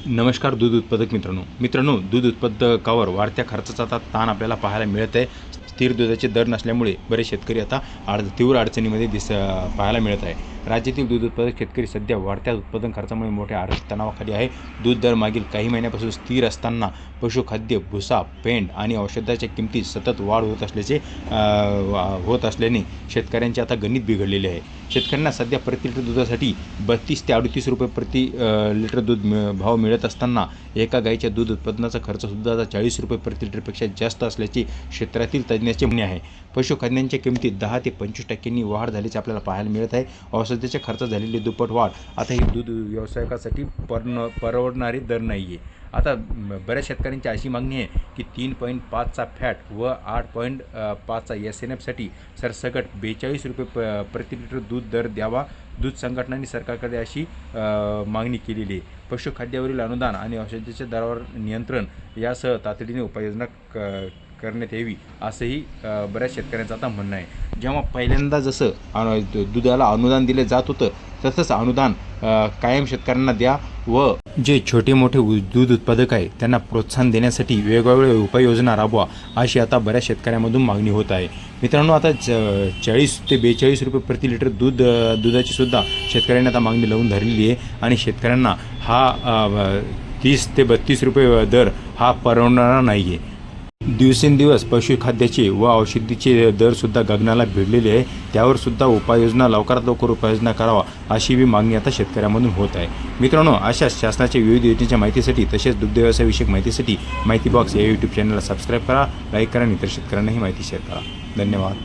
नमस्कार दूध उत्पादक मित्रांनो दूध उत्पादकावर वाढत्या खर्चाचा आता ताण आपल्याला पाहायला मिळत आहे। स्थिर दुधाचे दर नसल्यामुळे बरेच शेतकरी आता तीव्र अडचणीमध्ये पाहायला मिळत आहे। राज्यातील दूध उत्पादक शेतकरी सध्या वाढत्या उत्पादन खर्चामुळे मोठ्या आर्थिक तणावाखाली आहे। दूध दर मागील काही महिन्यापासून स्थिर असताना पशुखाद्य, भुसा, पेंड आणि औषधाच्या किमतीत सतत वाढ होत असल्याने शेतकऱ्यांचे आता गणित बिघडलेले आहे। शेतकऱ्यांना सध्या प्रति लिटर दुधासाठी 32 ते 38 रुपये प्रति लिटर दूध भाव मिळत असताना एका गाईच्या दूध उत्पादनाचा खर्चसुद्धा आता 40 रुपये प्रति लिटरपेक्षा जास्त असल्याचे क्षेत्रातील तज्ज्ञांचे म्हणणे आहे। पशुखाद्यांच्या किमतीत 10 ते 25% वाढ झाल्याचे आपल्याला पाहायला मिळत आहे। औषधाच्या खर्चात झालेली दुप्पट वाढ आता ही दूध व्यवसायकासाठी परवडणारी दर नाही आहे। आता बऱ्याच शेतकऱ्यांची अशी मागणी आहे की 3.5चा फॅट व 8.5चा SNFसाठी सरसकट 42 रुपये प्रति लिटर दूध दर द्यावा। दूध संघटनांनी सरकारकडे अशी मागणी केलेली आहे। पशुखाद्यावरील अनुदान आणि औषधाच्या दरावर नियंत्रण यासह तातडीने उपाययोजना करण्यात यावी असंही बऱ्याच शेतकऱ्यांचं आता म्हणणं आहे। जेव्हा पहिल्यांदा जसं दुधाला अनुदान दिले जात होतं तसंच अनुदान कायम शेतकऱ्यांना द्या व जे छोटे मोठे दूध उत्पादक आहे त्यांना प्रोत्साहन देण्यासाठी वेगवेगळ्या उपाययोजना राबवा अशी आता बऱ्याच शेतकऱ्यांमधून मागणी होत आहे। मित्रांनो, आता 40 ते 42 रुपये प्रति लिटर दुधाची सुद्धा शेतकऱ्यांनी आता मागणी लावून धरलेली आहे आणि शेतकऱ्यांना हा 30 ते 32 रुपये दर हा परवडणारा नाही आहे। दिवसेंदिवस पशुखाद्याचे व औषधीचे दरसुद्धा गगनाला भिडलेले आहे। त्यावर सुद्धा उपाययोजना लवकरात लवकर उपाययोजना करावा अशी बी मागणी आता शेतकऱ्यांमधून होत आहे। मित्रांनो, अशा शासनाच्या विविध योजनेच्या माहितीसाठी तसेच दुग्ध व्यवसायाविषयक माहितीसाठी माहिती बॉक्स या यूट्यूब चॅनलला सबस्क्राईब करा, लाईक करा आणि इतर शेतकऱ्यांनाही माहिती शेअर करा। धन्यवाद।